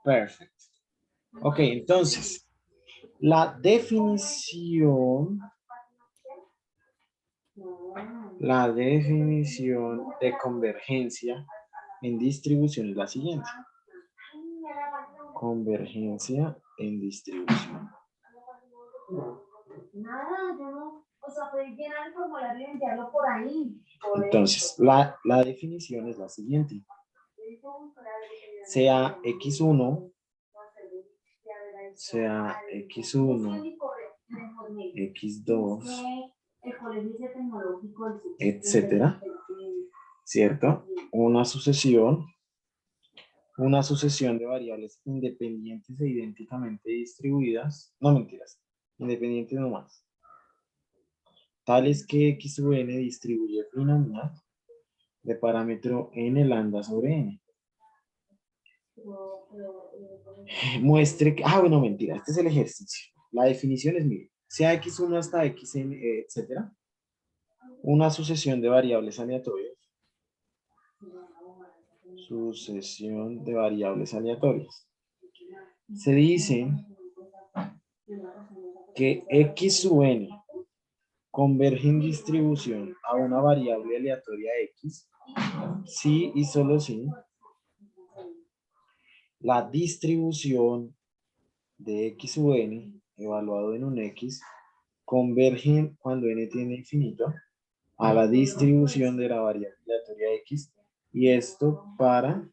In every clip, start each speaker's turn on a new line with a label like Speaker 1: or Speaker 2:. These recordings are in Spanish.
Speaker 1: Perfecto. Ok, entonces, la definición de convergencia en distribución es la siguiente. Convergencia en distribución.
Speaker 2: Nada, yo no, o sea, puedes llenar el formulario y enviarlo por ahí.
Speaker 1: Entonces, la definición es la siguiente. Sea X1, sea X1, X2, etcétera, ¿cierto? Una sucesión de variables independientes e idénticamente distribuidas, no mentiras, independientes nomás, tales que X sub n distribuye binomial de parámetro n lambda sobre n. Muestre que, bueno, mentira, este es el ejercicio. La definición es, mire, sea X1 hasta Xn, etcétera, una sucesión de variables aleatorias. Sucesión de variables aleatorias. Se dice que X sub n converge en distribución a una variable aleatoria X, si y solo si la distribución de X sub n, evaluado en un X, converge cuando n tiende a infinito a la distribución de la variable aleatoria X, y esto para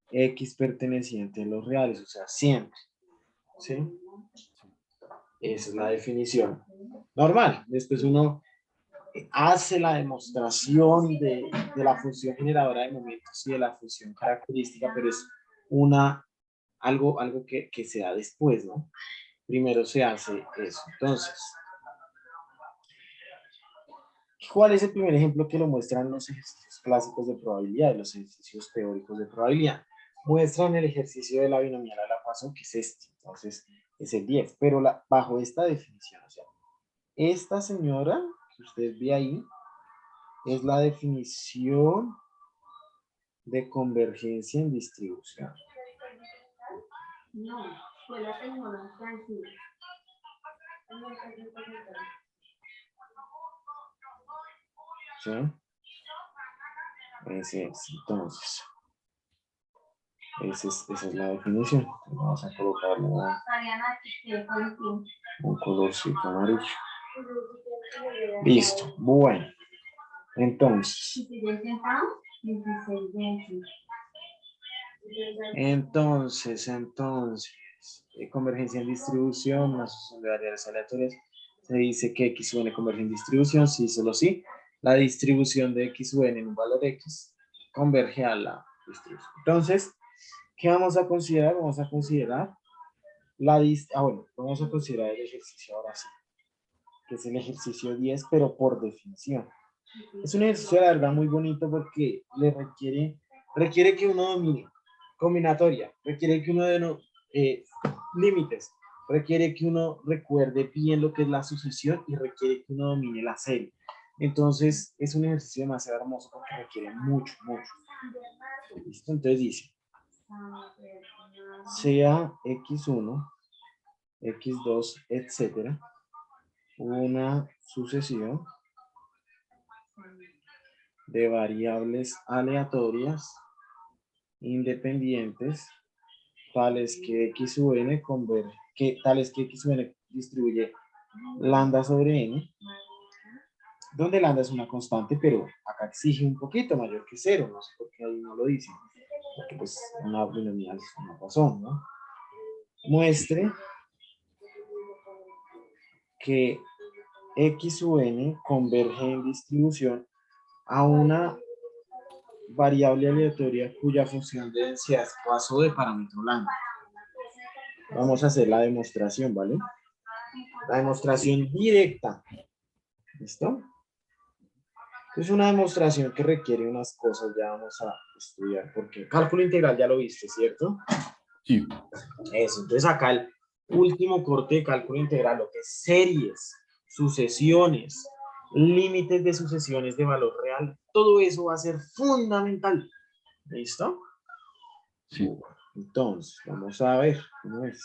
Speaker 1: X perteneciente a los reales, o sea, siempre. ¿Sí? Esa es la definición normal. Después uno hace la demostración de la función generadora de momentos y de la función característica, pero es algo que se da después, ¿no? Primero se hace eso. Entonces, ¿cuál es el primer ejemplo que lo muestran los ejercicios clásicos de probabilidad, los ejercicios teóricos de probabilidad? Muestran el ejercicio de la binomial a la Poisson, que es este. Entonces, es el 10. Pero bajo esta definición, o sea, esta señora que usted ve ahí es la definición de convergencia en distribución.
Speaker 2: No, fue la tecnología en sí.
Speaker 1: ¿Sí? Ese es, entonces. Esa es la definición. Vamos a colocarle un colorcito amarillo. Listo. Bueno. Entonces, convergencia en distribución, una sucesión de variables aleatorias. Se dice que X sub n converge en distribución, sí, solo sí. La distribución de X sub n en un valor X converge a la distribución. Entonces, ¿qué vamos a considerar? Vamos a considerar vamos a considerar el ejercicio ahora sí, que es el ejercicio 10, pero por definición. Es un ejercicio, la verdad, muy bonito porque requiere que uno domine combinatoria, requiere que uno límites, requiere que uno recuerde bien lo que es la sucesión y requiere que uno domine la serie. Entonces, es un ejercicio demasiado hermoso porque requiere mucho, mucho. ¿Listo? Entonces dice, sea X1, X2, etcétera, una sucesión de variables aleatorias independientes tales que X sub n distribuye lambda sobre n, donde lambda es una constante, pero acá exige un poquito mayor que 0, no sé por qué ahí no lo dice, porque pues una binomial es una razón, ¿no? Muestre que X sub n converge en distribución a una variable aleatoria cuya función de densidad es Poisson de parámetro lambda. Vamos a hacer la demostración, ¿vale? La demostración directa. ¿Listo? Es una demostración que requiere unas cosas, ya vamos a estudiar, porque cálculo integral ya lo viste, ¿cierto?
Speaker 3: Sí.
Speaker 1: Eso, entonces acá el último corte de cálculo integral, lo que es series, sucesiones, límites de sucesiones de valor real, todo eso va a ser fundamental. ¿Listo?
Speaker 3: Sí.
Speaker 1: Entonces, vamos a ver cómo es.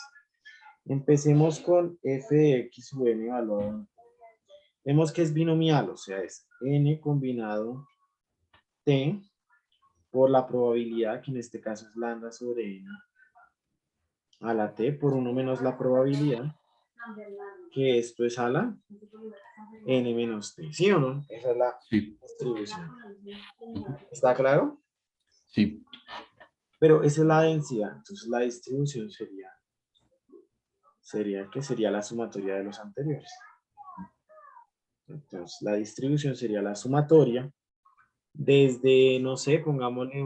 Speaker 1: Empecemos con f de x sub n evaluado. Vemos que es binomial, o sea, es n combinado t por la probabilidad, que en este caso es lambda sobre n a la t por 1 menos la probabilidad, que esto es a la n menos t. ¿Sí o no? Esa es la
Speaker 3: Sí.
Speaker 1: distribución. ¿Está claro?
Speaker 3: Sí.
Speaker 1: Pero esa es la densidad. Entonces la distribución sería la sumatoria de los anteriores. Entonces la distribución sería la sumatoria desde, no sé, pongámosle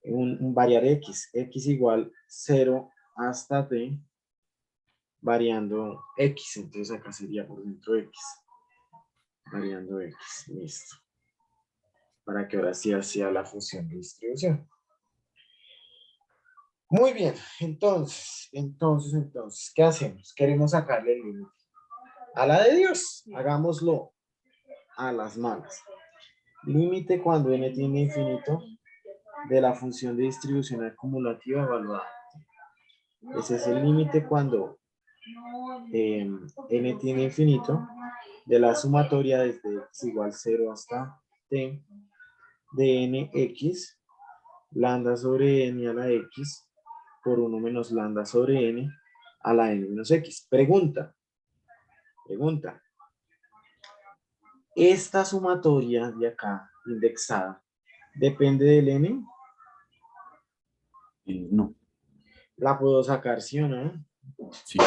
Speaker 1: un variar x igual 0 hasta t, variando x. Entonces acá sería por dentro x, variando x. Listo. Para que ahora sí sea la función de distribución. Muy bien, entonces, ¿qué hacemos? Queremos sacarle el límite a la de Dios. Hagámoslo a las malas. Límite cuando n tiende a infinito de la función de distribución acumulativa evaluada. Ese es el límite cuando n tiende a infinito de la sumatoria desde x igual 0 hasta t de nx lambda sobre n a la x por 1 menos lambda sobre n a la n menos x. Pregunta. ¿Esta sumatoria de acá, indexada, depende del n?
Speaker 3: No.
Speaker 1: ¿La puedo sacar, sí o no?
Speaker 3: Sí.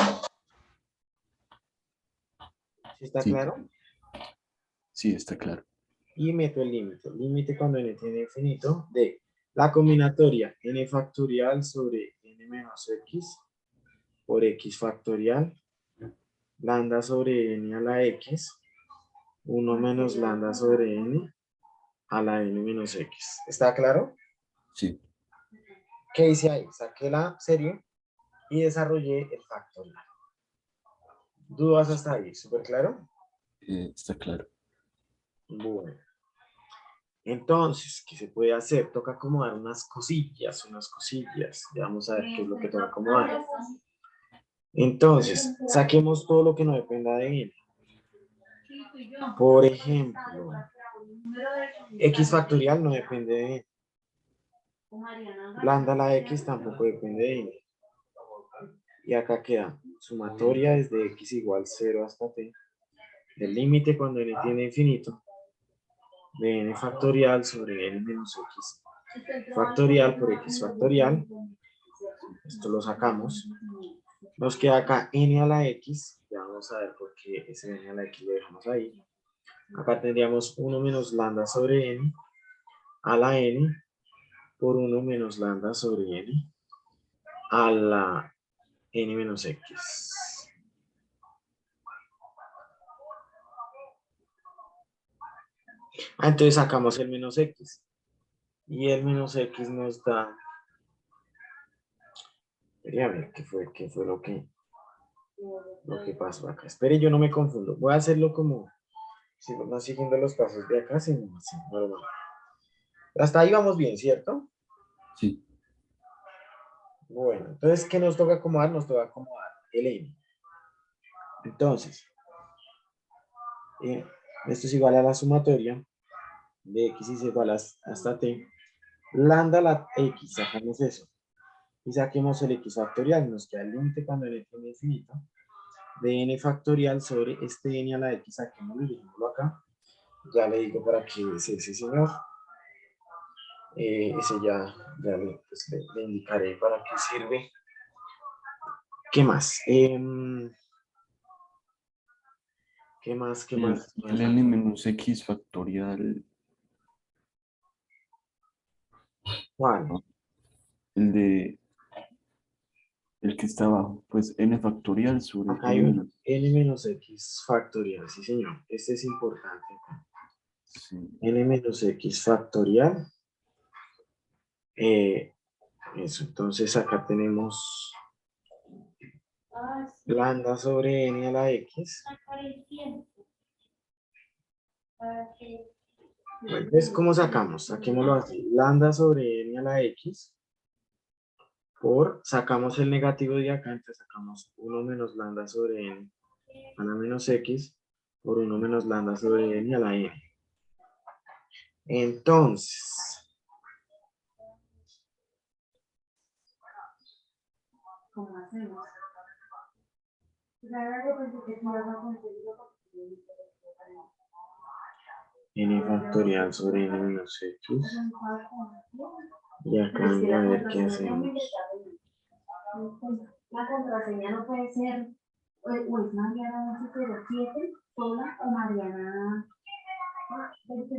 Speaker 1: ¿Sí está
Speaker 3: Sí.
Speaker 1: claro?
Speaker 3: Sí, está claro.
Speaker 1: Y meto el límite. Límite cuando n tiene infinito de la combinatoria n factorial sobre n menos x por x factorial lambda sobre n a la x 1 menos lambda sobre n a la n menos x. ¿Está claro?
Speaker 3: Sí.
Speaker 1: ¿Qué hice ahí? Saqué la serie y desarrollé el factorial. ¿Dudas hasta ahí? ¿Súper claro?
Speaker 3: Está claro.
Speaker 1: Bueno. Entonces, ¿qué se puede hacer? Toca acomodar unas cosillas. Ya vamos a ver qué es lo que toca acomodar. Entonces, saquemos todo lo que no dependa de n. Por ejemplo, x factorial no depende de n. Lambda a la x tampoco depende de n. Y acá queda sumatoria desde x igual 0 hasta t. El límite cuando n tiene infinito de n factorial sobre n menos x factorial por x factorial. Esto lo sacamos. Nos queda acá n a la x. Ya vamos a ver por qué ese n a la x lo dejamos ahí. Acá tendríamos 1 menos lambda sobre n a la n por 1 menos lambda sobre n a la n menos x. Entonces sacamos el menos x. Y el menos x nos da... Quería ver qué fue lo que pasó acá. Espere, yo no me confundo. Voy a hacerlo como... no siguiendo los pasos de acá, sino así, normal. Hasta ahí vamos bien, ¿cierto?
Speaker 3: Sí.
Speaker 1: Bueno, entonces, ¿qué nos toca acomodar? Nos toca acomodar el n. Entonces, esto es igual a la sumatoria de x es igual hasta t. Lambda la x, sacamos eso. Y saquemos el x factorial. Nos queda el límite cuando n tiene infinito de n factorial sobre este n a la x. Saquémoslo y dejémoslo acá. Ya le digo para qué es ese señor. Ese pues, le indicaré para qué sirve. ¿Qué más? ¿Qué más?
Speaker 3: El n menos x factorial.
Speaker 1: ¿Cuál?
Speaker 3: El que está abajo. Pues n factorial sobre
Speaker 1: Acá hay un n menos x factorial, sí señor. Este es importante.
Speaker 3: Sí.
Speaker 1: N menos x factorial. Eso, entonces acá tenemos lambda sobre n a la x. Bueno, entonces, ¿cómo sacamos? Saquémoslo así. Lambda sobre n a la x sacamos el negativo de acá, entonces sacamos 1 menos lambda sobre n a la menos x por 1 menos lambda sobre n a la n. Entonces,
Speaker 2: ¿Cómo hacemos? Claro, pues que tú vas a conseguirlo porque
Speaker 1: n factorial sobre n menos x. Y acá a ver qué hacemos.
Speaker 2: La contraseña no puede ser o es Mariana 1107 sola o Mariana 20.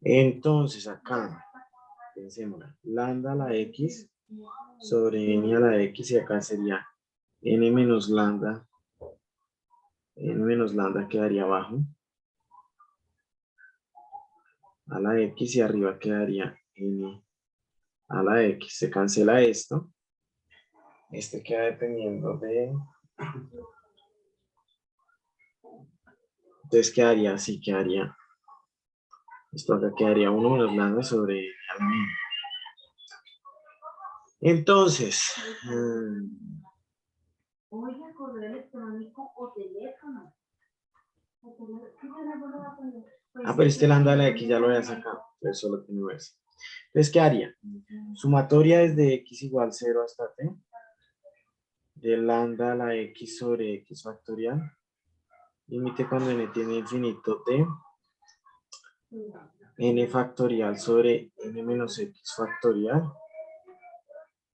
Speaker 1: Entonces acá, pensemos, lambda a la x sobre n a la x y acá sería n menos lambda quedaría abajo a la x y arriba quedaría n a la x. Se cancela esto. Este queda dependiendo de... Entonces quedaría así, quedaría... Esto acá quedaría 1 menos lambda sobre n a la n. Entonces...
Speaker 2: Oiga, correo electrónico o teléfono. ¿Qué teléfono va a poner?
Speaker 1: pero este lambda a la x ya lo había sacado. Entonces solo tengo ese. Entonces, ¿qué haría? Sumatoria desde x igual 0 hasta t. De lambda a la x sobre x factorial. Límite cuando n tiene infinito de n factorial sobre n menos x factorial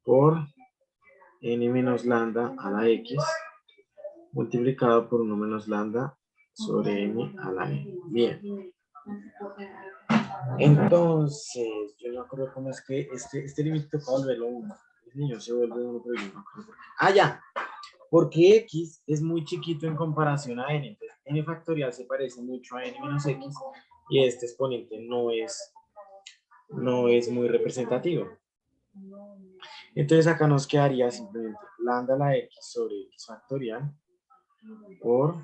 Speaker 1: por n menos lambda a la x multiplicado por 1 menos lambda sobre n a la n. Bien. Entonces, yo no acuerdo cómo es que este límite toca volverlo 1. El niño se vuelve 1, pero yo no acuerdo. Ah, ya. Porque x es muy chiquito en comparación a n. Entonces, n factorial se parece mucho a n menos x y este exponente no es muy representativo. Entonces, acá nos quedaría simplemente lambda a la x sobre x factorial por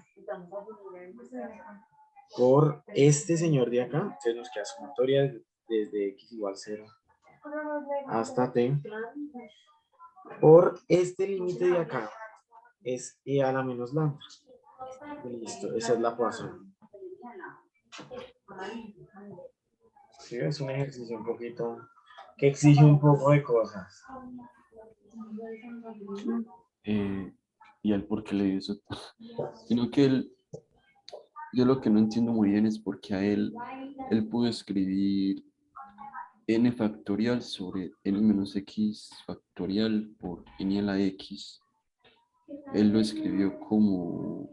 Speaker 1: este señor de acá. Entonces, nos queda sumatoria desde x igual 0 hasta t por este límite de acá. Es e a la menos lambda. Listo, esa es la Poisson. Sí, es un ejercicio un poquito que exige un poco de cosas.
Speaker 3: Y al por qué le dio eso. Sino que yo lo que no entiendo muy bien es por qué a él pudo escribir n factorial sobre n menos x factorial por n a la x. Él lo escribió como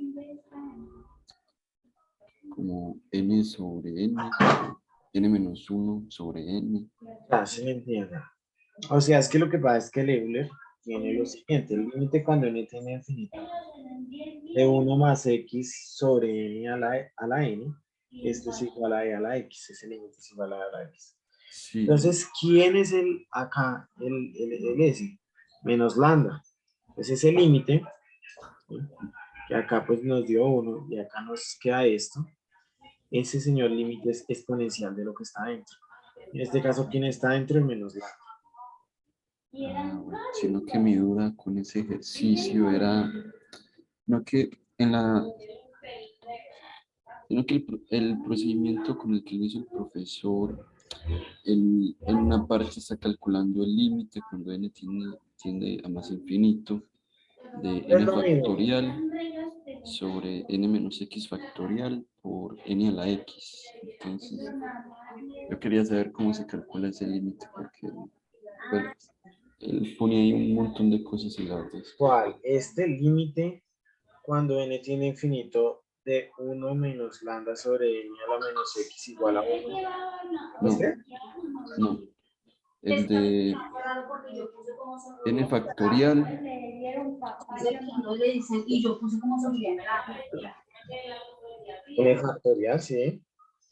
Speaker 3: n sobre n menos 1 sobre n.
Speaker 1: Ya, se me entiende. O sea, es que lo que pasa es que el Euler tiene lo siguiente: el límite cuando n tiene infinito de 1 más x sobre n a la n, esto es igual a e a la x, ese límite es igual a e a la x.
Speaker 3: Sí.
Speaker 1: Entonces, ¿quién es acá el s? Menos lambda. Entonces, ese límite, ¿sí? Que acá pues nos dio 1 y acá nos queda esto. Ese señor límite es exponencial de lo que está dentro. En este caso, ¿quién está dentro? El menos lambda.
Speaker 3: Bueno, sino que mi duda con ese ejercicio era, no que en la, sino que el procedimiento con el que lo hizo el profesor, en una parte está calculando el límite cuando n tiende a más infinito de
Speaker 1: Es
Speaker 3: n
Speaker 1: lo mismo.
Speaker 3: factorial sobre n menos x factorial por n a la x. Entonces, yo quería saber cómo se calcula ese límite porque bueno, él pone ahí un montón de cosas y la verdad es que...
Speaker 1: ¿Cuál? Este límite cuando n tiene infinito de 1 menos lambda sobre n a la menos x igual a 1.
Speaker 3: No,
Speaker 1: ¿Este?
Speaker 3: no. El de n factorial
Speaker 2: Y yo puse como solución.
Speaker 1: N factorial, sí.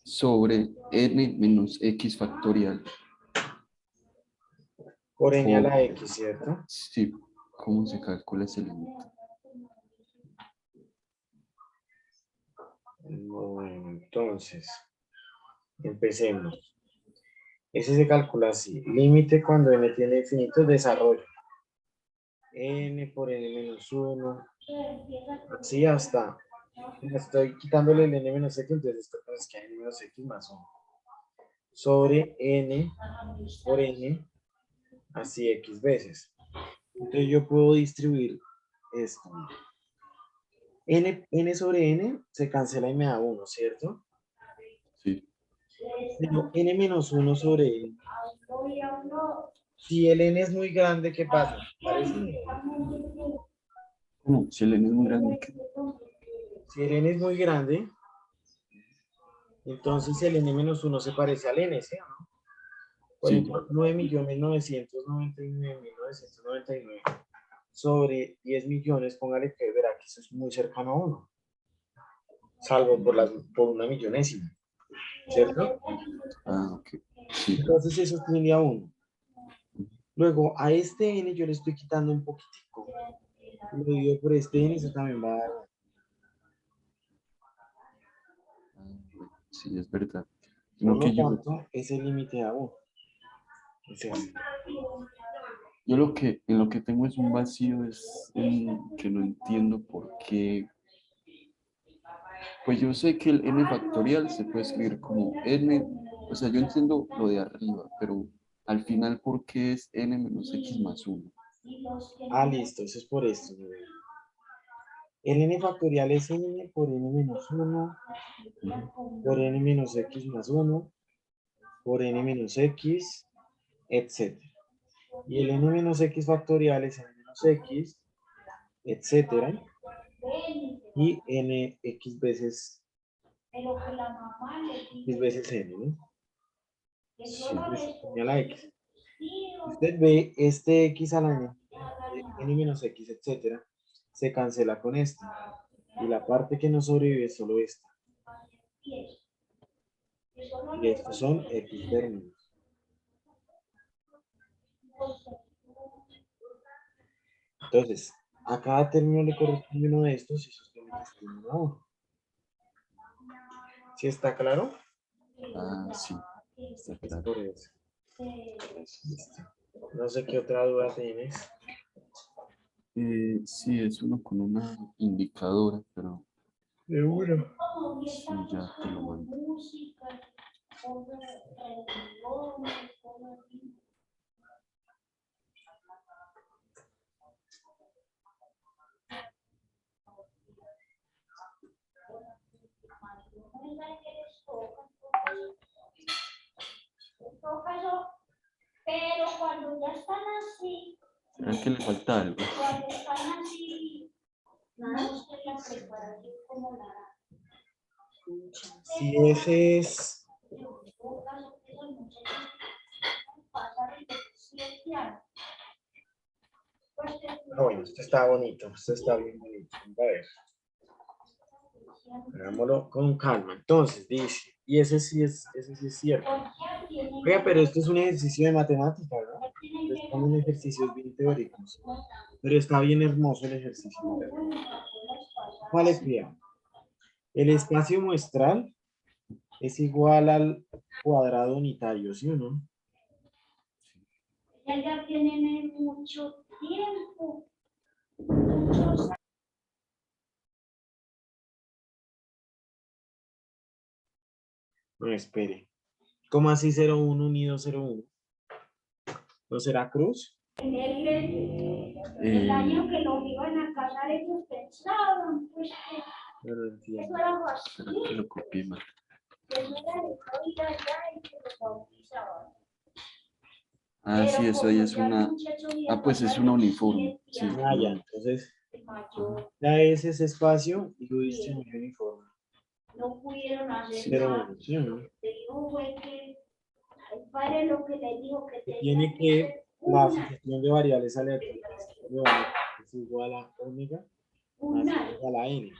Speaker 3: sobre n menos x factorial.
Speaker 1: Por n a
Speaker 3: Por,
Speaker 1: la x, ¿cierto?
Speaker 3: sí, ¿cómo se calcula ese límite?
Speaker 1: Bueno, entonces, empecemos. Ese se calcula así: límite cuando n tiene infinito, desarrollo. n por n menos 1, así hasta, estoy quitándole el n menos x, entonces esto es que n menos x más 1, sobre n por n, así x veces. Entonces yo puedo distribuir esto. N sobre n se cancela y me da 1, ¿cierto?
Speaker 3: Sí.
Speaker 1: Pero n menos 1 sobre n. Si el n es muy grande, ¿qué pasa? Parece.
Speaker 3: ¿Cómo? Si el n es muy grande, ¿qué?
Speaker 1: Si el n es muy grande, entonces el n menos 1 se parece al n, ¿sí o no? Por
Speaker 3: Sí.
Speaker 1: ejemplo, 9.999.999 sobre 10 millones, póngale que verá que eso es muy cercano a 1, salvo por una millonésima, ¿cierto?
Speaker 3: Ah, ok. Sí.
Speaker 1: Entonces eso tiende a 1. Luego, a este n yo le estoy quitando un poquitico. Lo divido por este n, eso también va a dar 1.
Speaker 3: Sí, es verdad.
Speaker 1: Por
Speaker 3: Sino
Speaker 1: lo
Speaker 3: que
Speaker 1: tanto, es el límite a 1.
Speaker 3: yo lo que, en lo que tengo es un vacío, es en que no entiendo por qué. Pues yo sé que el n factorial se puede escribir como n, o sea, yo entiendo lo de arriba, pero al final, ¿por qué es n menos x más 1?
Speaker 1: Ah, listo, eso es por esto. El n factorial es n por n menos 1, por n menos x más 1, por n menos x, etc. Y el n menos x factorial es n menos x, etc. Y x veces n, ¿no? Entonces, señala x. Usted ve este x a la n menos x, etc. Se cancela con este. Y la parte que nos sobrevive es solo esta. Y estos son x términos. Entonces, a cada término le corresponde uno de estos y sostiene que es término 1. ¿Sí está claro?
Speaker 3: Ah, sí, está
Speaker 1: Es
Speaker 3: claro.
Speaker 1: por eso. Listo. No sé qué otra duda tienes.
Speaker 3: Sí, es uno con una indicadora, pero
Speaker 1: De uno.
Speaker 3: sí, ya te lo mando.
Speaker 2: Pero cuando ya están así,
Speaker 3: ¿Será que le falta algo?
Speaker 2: cuando están así, no sé la preparación como la
Speaker 1: Si ese es... Ah, bueno, esto está bonito. Esto está bien bonito. A ver. Hagámoslo con calma. Entonces, dice, y ese sí es cierto. Oiga, pero esto es un ejercicio de matemática, ¿no? Entonces, son ejercicios bien teóricos. Pero está bien hermoso el ejercicio. ¿Cuál es, cuidado? El espacio muestral es igual al cuadrado unitario, ¿sí o no?
Speaker 2: ya tienen mucho tiempo.
Speaker 1: No, espere. ¿Cómo así 0,1 unido 0,1? ¿No será cruz?
Speaker 2: El año que nos iban a casar, ellos pensaban, pues,
Speaker 1: No lo
Speaker 2: que
Speaker 1: entiendo.
Speaker 2: eso era fácil.
Speaker 3: ¿Será que lo copié mal?
Speaker 2: Que no era de cabida ya y que los bautizaban.
Speaker 3: Ah, sí, eso ahí es una... Ah, pues es una uniforme. Sí,
Speaker 1: Ah, ya. Entonces, ya ese es espacio y lo distribuye uniforme.
Speaker 2: No pudieron hacer
Speaker 1: 0,1, ¿sí o no?
Speaker 2: Lo que dijo fue que el padre lo que le dijo que tenía
Speaker 1: Tiene
Speaker 2: que
Speaker 1: que
Speaker 2: ser
Speaker 1: la
Speaker 2: una,
Speaker 1: asociación de variables aleatorias de omega es igual a omega más a la n.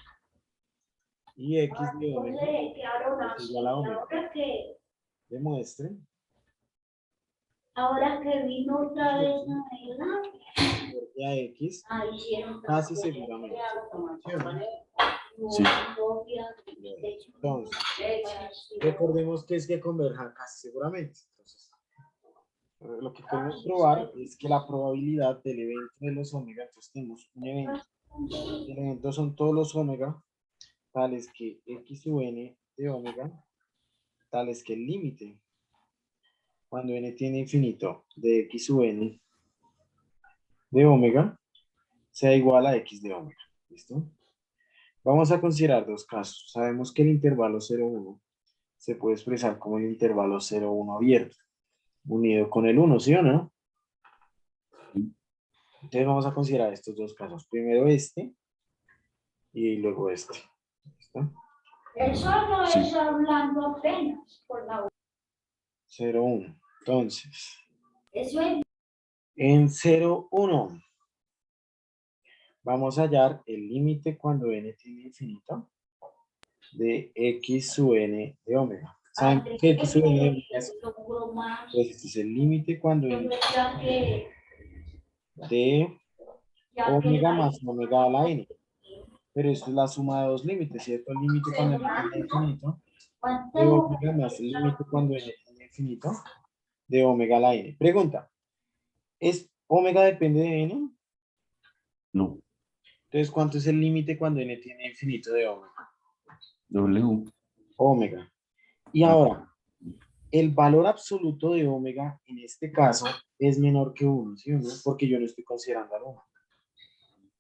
Speaker 1: Y x de omega
Speaker 2: Entonces quedaron
Speaker 1: es
Speaker 2: así.
Speaker 1: igual a
Speaker 2: Y
Speaker 1: omega. Demuestren
Speaker 2: ahora que vino otra vez Navidad,
Speaker 1: porque a x
Speaker 2: hicieron
Speaker 1: casi seguramente. ¿Sí o no?
Speaker 3: Sí.
Speaker 1: Entonces, recordemos que es que converjan casi seguramente. Entonces, Lo que queremos probar es que la probabilidad del evento de los omega, entonces tenemos un evento. El evento son todos los omega, tales que x sub n de omega, tales que el límite, cuando n tiene infinito, de x sub n de omega, sea igual a x de omega. ¿Listo? Vamos a considerar dos casos. Sabemos que el intervalo 0,1 se puede expresar como el intervalo 0,1 abierto, unido con el 1, ¿sí o no? Entonces vamos a considerar estos dos casos. Primero este y luego este. ¿Listo?
Speaker 2: Eso no es hablando apenas por la
Speaker 1: 0,1. Entonces,
Speaker 2: eso es
Speaker 1: en 0,1 vamos a hallar el límite cuando n tiene infinito de x sub n de omega. ¿Saben qué x sub n de omega es? Pues este es el límite cuando n de omega más omega a la n. Pero esto es la suma de dos límites, ¿cierto? El límite cuando n tiene infinito de omega más el límite cuando n tiene infinito de omega a la n. Pregunta, ¿es omega depende de n?
Speaker 3: No.
Speaker 1: Entonces, ¿cuánto es el límite cuando n tiene infinito de omega?
Speaker 3: W.
Speaker 1: Omega. Y ahora, el valor absoluto de omega en este caso es menor que 1, ¿sí o no? Porque yo no estoy considerando al 1.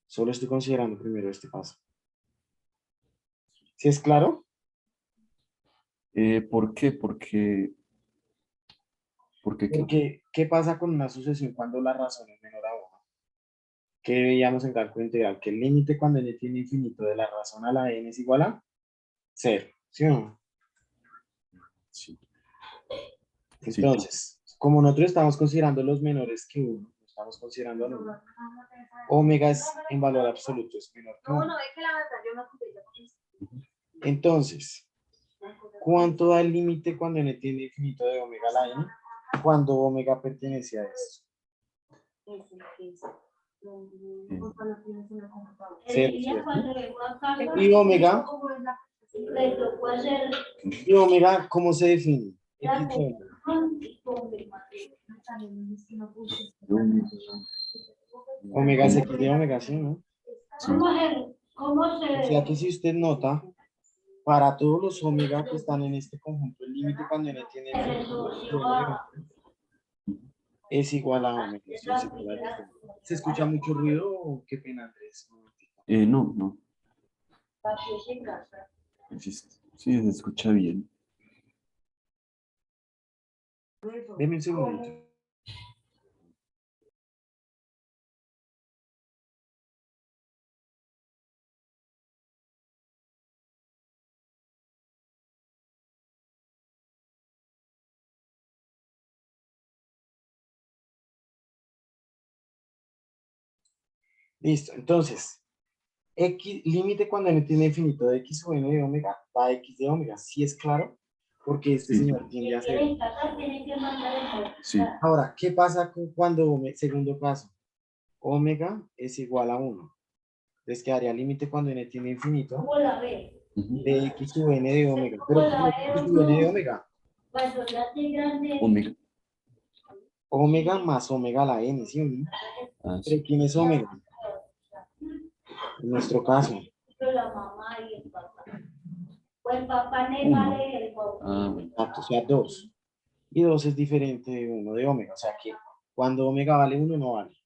Speaker 1: Solo estoy considerando primero este paso. ¿Sí es claro?
Speaker 3: ¿Por qué? Porque ¿qué?
Speaker 1: Porque, ¿qué pasa con una sucesión cuando la razón es menor a 1? ¿Qué veíamos en cálculo integral? Que el límite cuando n tiene infinito de la razón a la n es igual a 0, ¿sí o no?
Speaker 3: Sí.
Speaker 1: Entonces, como nosotros estamos considerando los menores que 1, no estamos considerando al 1, omega es en valor absoluto, es menor que 1. Entonces, ¿cuánto da el límite cuando n tiene infinito de omega a la n? Cuando omega pertenece a esto. Cero, ¿cierto? Y omega, ¿cómo se define? X de omega. Omega es X de omega, ¿sí, no? O sea que si usted nota, para todos los omega que están en este conjunto, el límite cuando n tiene infinito es igual a omega. Eso es igual a esto. ¿Se escucha mucho ruido o qué pena, Andrés?
Speaker 3: No, no. Sí, sí, se escucha bien.
Speaker 1: Deme un segundito. Listo, entonces, X, límite cuando n tiene infinito de x sub n de omega, da x de omega. ¿Sí es claro? Porque este
Speaker 3: Sí.
Speaker 1: señor tiende a ser.
Speaker 3: Sí.
Speaker 1: Ahora, ¿qué pasa cuando, segundo caso, omega es igual a 1? Les quedaría límite cuando n tiene infinito de x sub n de omega. ¿Pero qué es x sub n de omega?
Speaker 3: Omega.
Speaker 1: Omega más omega a la n, ¿sí o no?
Speaker 3: Ah,
Speaker 1: ¿Pero
Speaker 3: sí.
Speaker 1: quién es omega? En nuestro caso.
Speaker 3: Ah, bueno.
Speaker 1: Exacto, o sea, 2. Y 2 es diferente de 1 de omega. O sea que cuando omega vale 1, no vale.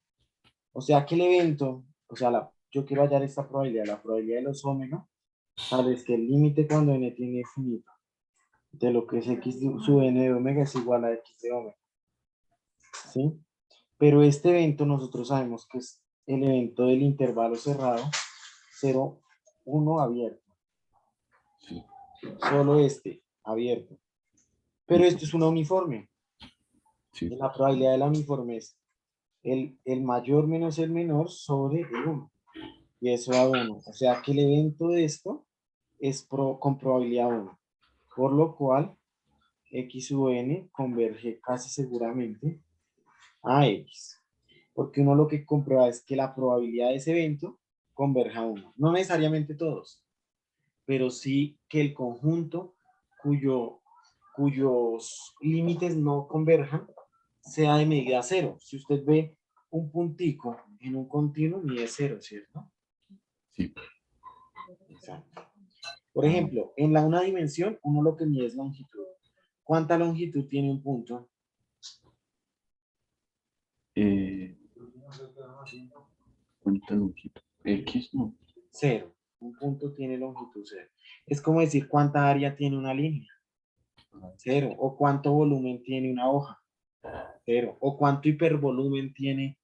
Speaker 1: O sea que el evento, o sea, yo quiero hallar esta probabilidad, la probabilidad de los omega, tal vez que el límite cuando n tiene infinito de lo que es x sub n de omega es igual a x de omega. ¿Sí? Pero este evento nosotros sabemos que es el evento del intervalo cerrado 0, 1 abierto.
Speaker 3: Sí.
Speaker 1: Solo este abierto. Pero esto es una uniforme.
Speaker 3: Sí.
Speaker 1: Y la probabilidad de la uniforme es el mayor menos el menor sobre el 1. Y eso da 1. O sea que el evento de esto es con probabilidad 1. Por lo cual, x sub n converge casi seguramente a x. Porque uno lo que comprueba es que la probabilidad de ese evento converja a 1. No necesariamente todos, pero sí que el conjunto cuyos límites no converjan sea de medida cero. Si usted ve un puntico en un continuo, mide cero, ¿cierto?
Speaker 3: Sí.
Speaker 1: Exacto. Por ejemplo, en la una dimensión, uno lo que mide es longitud. ¿Cuánta longitud tiene un punto?
Speaker 3: ¿Cuánta longitud? X, no.
Speaker 1: Cero. Un punto tiene longitud cero. Es como decir cuánta área tiene una línea. Cero. O cuánto volumen tiene una hoja. Cero. O cuánto hipervolumen tiene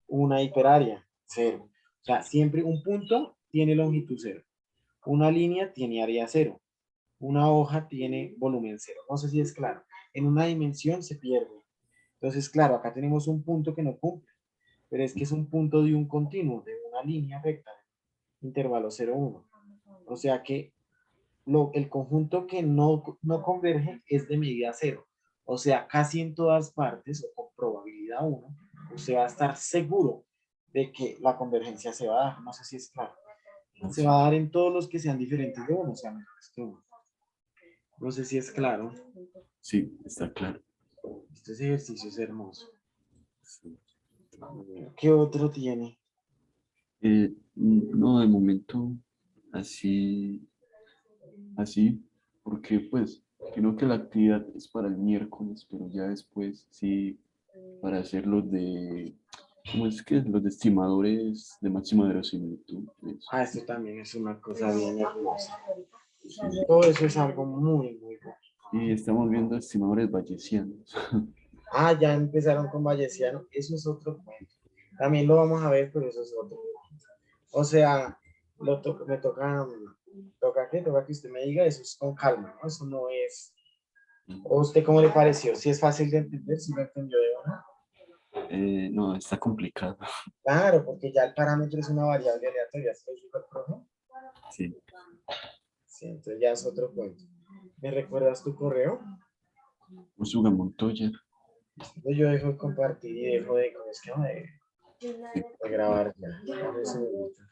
Speaker 1: una hiperárea. Cero. O sea, siempre un punto tiene longitud cero. Una línea tiene área cero. Una hoja tiene volumen cero. No sé si es claro. En una dimensión se pierde. Entonces, claro, acá tenemos un punto que no cumple, pero es que es un punto de un continuo, de una línea recta, intervalo 0, 1. O sea que el conjunto que no converge es de medida cero. O sea, casi en todas partes, o con probabilidad 1, usted va a estar seguro de que la convergencia se va a dar. No sé si es claro. Se va a dar en todos los que sean diferentes de 1, o sea, menores que 1. No sé si es claro.
Speaker 3: Sí, está claro.
Speaker 1: Este ejercicio es hermoso.
Speaker 3: Sí.
Speaker 1: ¿Qué otro tiene?
Speaker 3: No, de momento, así, porque pues, creo que la actividad es para el miércoles, pero ya después, sí, para hacer los de, ¿cómo es que? Los de estimadores de máxima verosimilitud. Eso.
Speaker 1: Ah, esto también es una cosa bien hermosa.
Speaker 3: Sí.
Speaker 1: Todo eso es algo muy, muy bueno.
Speaker 3: Y estamos viendo estimadores bayesianos.
Speaker 1: Ah, ya empezaron con Bayesiano. Eso es otro cuento. También lo vamos a ver, pero eso es otro cuento. O sea, me toca que usted me diga, eso es con calma, ¿no? Eso no es... ¿O usted cómo le pareció? Si es fácil de entender, si lo entendió de una.
Speaker 3: No, está complicado.
Speaker 1: Claro, porque ya el parámetro es una variable aleatoria, ¿estoy súper profe?
Speaker 3: Sí.
Speaker 1: Sí, entonces ya es otro cuento. ¿Me recuerdas tu correo?
Speaker 3: Usuga Montoya.
Speaker 1: Pues yo dejo de compartir y dejo de, ¿cómo es que llama? De grabar ya. Dame un segundito.